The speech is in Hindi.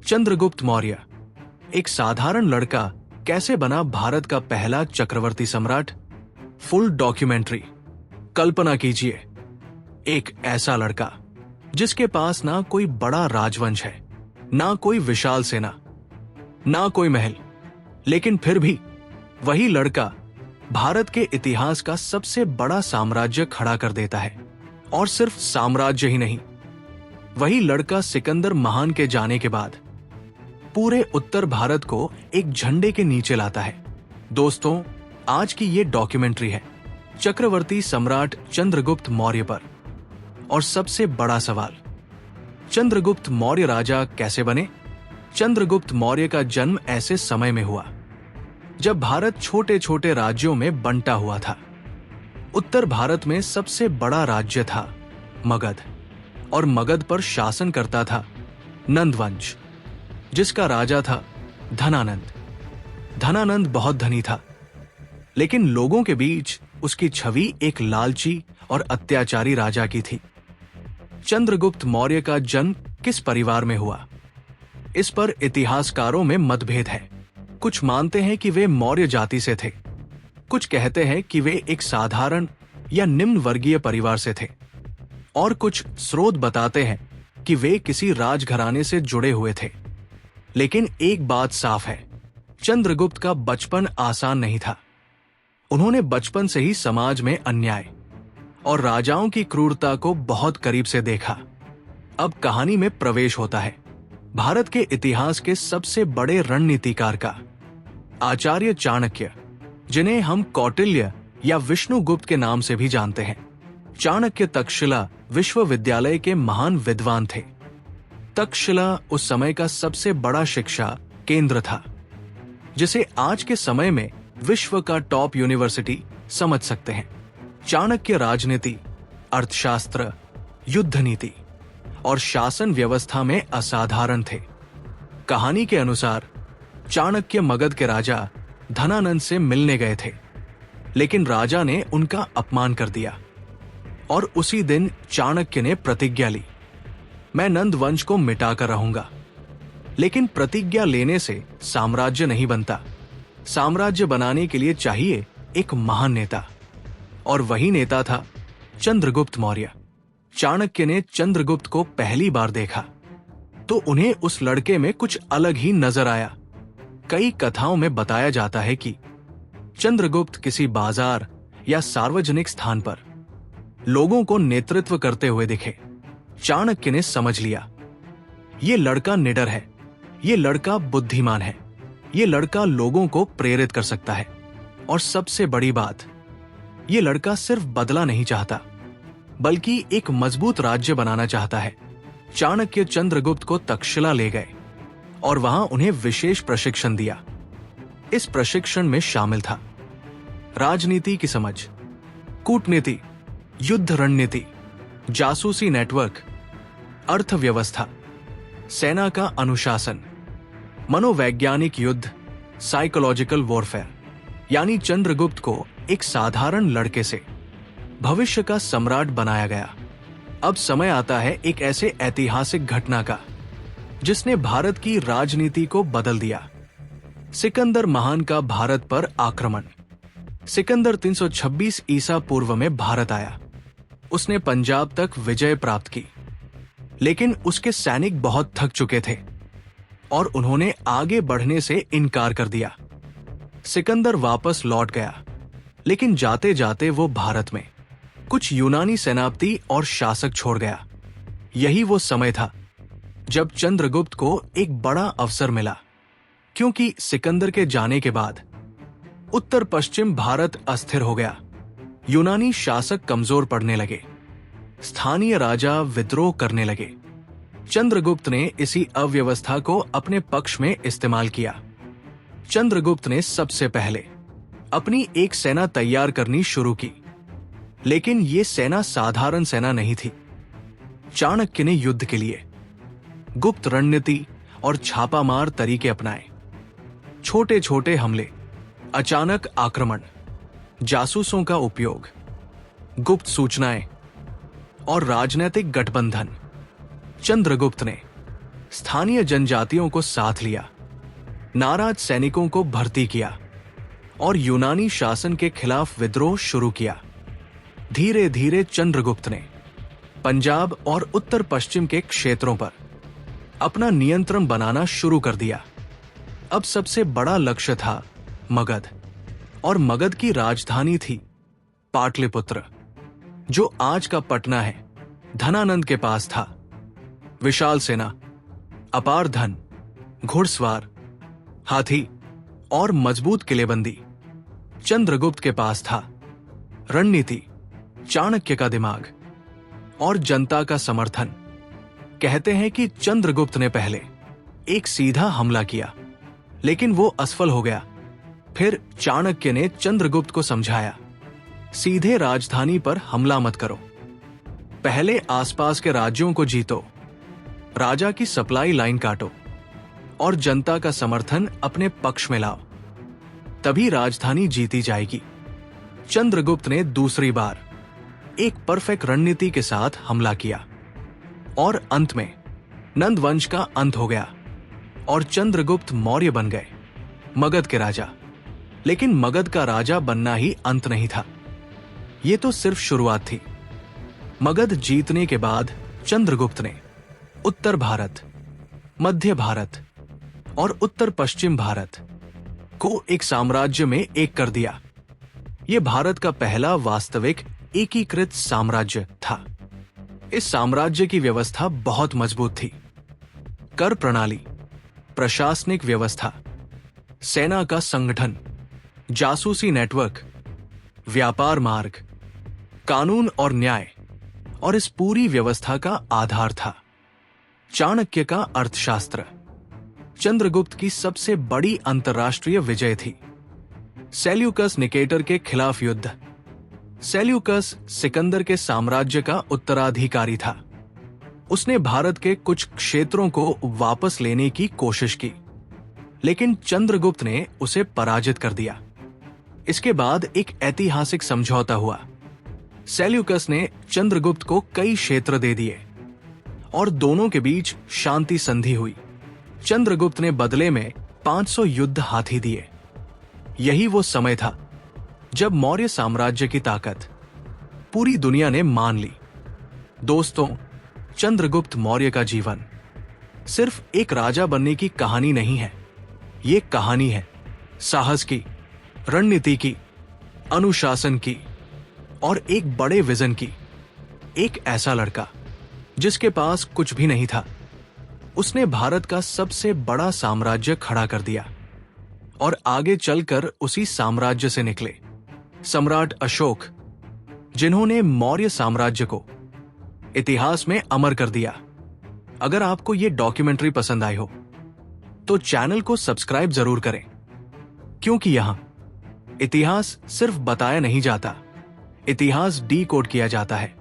चंद्रगुप्त मौर्य एक साधारण लड़का कैसे बना भारत का पहला चक्रवर्ती सम्राट। Full documentary. कल्पना कीजिए, एक ऐसा लड़का जिसके पास ना कोई बड़ा राजवंश है, ना कोई विशाल सेना, ना कोई महल, लेकिन फिर भी वही लड़का भारत के इतिहास का सबसे बड़ा साम्राज्य खड़ा कर देता है। और सिर्फ साम्राज्य ही नहीं, वही लड़का सिकंदर महान के जाने के बाद पूरे उत्तर भारत को एक झंडे के नीचे लाता है। दोस्तों, आज की ये डॉक्यूमेंट्री है चक्रवर्ती सम्राट चंद्रगुप्त मौर्य पर। और सबसे बड़ा सवाल, चंद्रगुप्त मौर्य राजा कैसे बने। चंद्रगुप्त मौर्य का जन्म ऐसे समय में हुआ जब भारत छोटे छोटे राज्यों में बंटा हुआ था। उत्तर भारत में सबसे बड़ा राज्य था मगध, और मगध पर शासन करता था नंदवंश, जिसका राजा था धनानंद। धनानंद बहुत धनी था, लेकिन लोगों के बीच उसकी छवि एक लालची और अत्याचारी राजा की थी। चंद्रगुप्त मौर्य का जन्म किस परिवार में हुआ, इस पर इतिहासकारों में मतभेद है। कुछ मानते हैं कि वे मौर्य जाति से थे, कुछ कहते हैं कि वे एक साधारण या निम्न वर्गीय परिवार से थे, और कुछ स्रोत बताते हैं कि वे किसी राजघराने से जुड़े हुए थे। लेकिन एक बात साफ है, चंद्रगुप्त का बचपन आसान नहीं था। उन्होंने बचपन से ही समाज में अन्याय और राजाओं की क्रूरता को बहुत करीब से देखा। अब कहानी में प्रवेश होता है भारत के इतिहास के सबसे बड़े रणनीतिकार का, आचार्य चाणक्य, जिन्हें हम कौटिल्य या विष्णुगुप्त के नाम से भी जानते हैं। चाणक्य तक्षशिला विश्वविद्यालय के महान विद्वान थे। तक्षशिला उस समय का सबसे बड़ा शिक्षा केंद्र था, जिसे आज के समय में विश्व का टॉप यूनिवर्सिटी समझ सकते हैं। चाणक्य राजनीति, अर्थशास्त्र, युद्ध नीति और शासन व्यवस्था में असाधारण थे। कहानी के अनुसार चाणक्य मगध के राजा धनानंद से मिलने गए थे, लेकिन राजा ने उनका अपमान कर दिया और उसी दिन चाणक्य ने प्रतिज्ञा ली, मैं नंद वंश को मिटाकर रहूंगा। लेकिन प्रतिज्ञा लेने से साम्राज्य नहीं बनता। साम्राज्य बनाने के लिए चाहिए एक महान नेता, और वही नेता था चंद्रगुप्त मौर्य। चाणक्य ने चंद्रगुप्त को पहली बार देखा तो उन्हें उस लड़के में कुछ अलग ही नजर आया। कई कथाओं में बताया जाता है कि चंद्रगुप्त किसी बाजार या सार्वजनिक स्थान पर लोगों को नेतृत्व करते हुए दिखे। चाणक्य ने समझ लिया, ये लड़का निडर है, ये लड़का बुद्धिमान है, ये लड़का लोगों को प्रेरित कर सकता है, और सबसे बड़ी बात, ये लड़का सिर्फ बदला नहीं चाहता, बल्कि एक मजबूत राज्य बनाना चाहता है। चाणक्य चंद्रगुप्त को तक्षशिला ले गए और वहां उन्हें विशेष प्रशिक्षण दिया। इस प्रशिक्षण में शामिल था राजनीति की समझ, कूटनीति, युद्ध रणनीति, जासूसी नेटवर्क, अर्थव्यवस्था, सेना का अनुशासन, मनोवैज्ञानिक युद्ध, साइकोलॉजिकल वॉरफेयर। यानी चंद्रगुप्त को एक साधारण लड़के से भविष्य का सम्राट बनाया गया। अब समय आता है एक ऐसे ऐतिहासिक घटना का जिसने भारत की राजनीति को बदल दिया। सिकंदर महान का भारत पर आक्रमण। सिकंदर 326 ईसा पूर्व में भारत आया। उसने पंजाब तक विजय प्राप्त की, लेकिन उसके सैनिक बहुत थक चुके थे और उन्होंने आगे बढ़ने से इनकार कर दिया। सिकंदर वापस लौट गया, लेकिन जाते जाते वो भारत में कुछ यूनानी सेनापति और शासक छोड़ गया। यही वो समय था जब चंद्रगुप्त को एक बड़ा अवसर मिला, क्योंकि सिकंदर के जाने के बाद उत्तर पश्चिम भारत अस्थिर हो गया। यूनानी शासक कमजोर पड़ने लगे, स्थानीय राजा विद्रोह करने लगे। चंद्रगुप्त ने इसी अव्यवस्था को अपने पक्ष में इस्तेमाल किया। चंद्रगुप्त ने सबसे पहले अपनी एक सेना तैयार करनी शुरू की, लेकिन ये सेना साधारण सेना नहीं थी। चाणक्य ने युद्ध के लिए गुप्त रणनीति और छापामार तरीके अपनाए। छोटे छोटे हमले, अचानक आक्रमण, जासूसों का उपयोग, गुप्त सूचनाएं और राजनीतिक गठबंधन। चंद्रगुप्त ने स्थानीय जनजातियों को साथ लिया, नाराज सैनिकों को भर्ती किया और यूनानी शासन के खिलाफ विद्रोह शुरू किया। धीरे धीरे चंद्रगुप्त ने पंजाब और उत्तर पश्चिम के क्षेत्रों पर अपना नियंत्रण बनाना शुरू कर दिया। अब सबसे बड़ा लक्ष्य था मगध, और मगध की राजधानी थी पाटलिपुत्र, जो आज का पटना है। धनानंद के पास था विशाल सेना, अपार धन, घुड़सवार, हाथी और मजबूत किलेबंदी। चंद्रगुप्त के पास था रणनीति, चाणक्य का दिमाग और जनता का समर्थन। कहते हैं कि चंद्रगुप्त ने पहले एक सीधा हमला किया, लेकिन वो असफल हो गया। फिर चाणक्य ने चंद्रगुप्त को समझाया, सीधे राजधानी पर हमला मत करो, पहले आसपास के राज्यों को जीतो, राजा की सप्लाई लाइन काटो और जनता का समर्थन अपने पक्ष में लाओ, तभी राजधानी जीती जाएगी। चंद्रगुप्त ने दूसरी बार एक परफेक्ट रणनीति के साथ हमला किया और अंत में नंद वंश का अंत हो गया और चंद्रगुप्त मौर्य बन गए, मगध के राजा। लेकिन मगध का राजा बनना ही अंत नहीं था, ये तो सिर्फ शुरुआत थी। मगध जीतने के बाद चंद्रगुप्त ने उत्तर भारत, मध्य भारत और उत्तर पश्चिम भारत को एक साम्राज्य में एक कर दिया। यह भारत का पहला वास्तविक एकीकृत साम्राज्य था। इस साम्राज्य की व्यवस्था बहुत मजबूत थी। कर प्रणाली, प्रशासनिक व्यवस्था, सेना का संगठन, जासूसी नेटवर्क, व्यापार मार्ग, कानून और न्याय, और इस पूरी व्यवस्था का आधार था चाणक्य का अर्थशास्त्र। चंद्रगुप्त की सबसे बड़ी अंतर्राष्ट्रीय विजय थी सेल्यूकस निकेटर के खिलाफ युद्ध। सेल्यूकस सिकंदर के साम्राज्य का उत्तराधिकारी था। उसने भारत के कुछ क्षेत्रों को वापस लेने की कोशिश की, लेकिन चंद्रगुप्त ने उसे पराजित कर दिया। इसके बाद एक ऐतिहासिक समझौता हुआ। सेल्यूकस ने चंद्रगुप्त को कई क्षेत्र दे दिए और दोनों के बीच शांति संधि हुई। चंद्रगुप्त ने बदले में 500 युद्ध हाथी दिए। यही वो समय था जब मौर्य साम्राज्य की ताकत पूरी दुनिया ने मान ली। दोस्तों, चंद्रगुप्त मौर्य का जीवन सिर्फ एक राजा बनने की कहानी नहीं है। ये कहानी है साहस की, रणनीति की, अनुशासन की और एक बड़े विजन की। एक ऐसा लड़का जिसके पास कुछ भी नहीं था, उसने भारत का सबसे बड़ा साम्राज्य खड़ा कर दिया और आगे चलकर उसी साम्राज्य से निकले सम्राट अशोक, जिन्होंने मौर्य साम्राज्य को इतिहास में अमर कर दिया। अगर आपको यह डॉक्यूमेंट्री पसंद आई हो तो चैनल को सब्सक्राइब जरूर करें, क्योंकि यहां इतिहास सिर्फ बताया नहीं जाता, इतिहास डिकोड किया जाता है।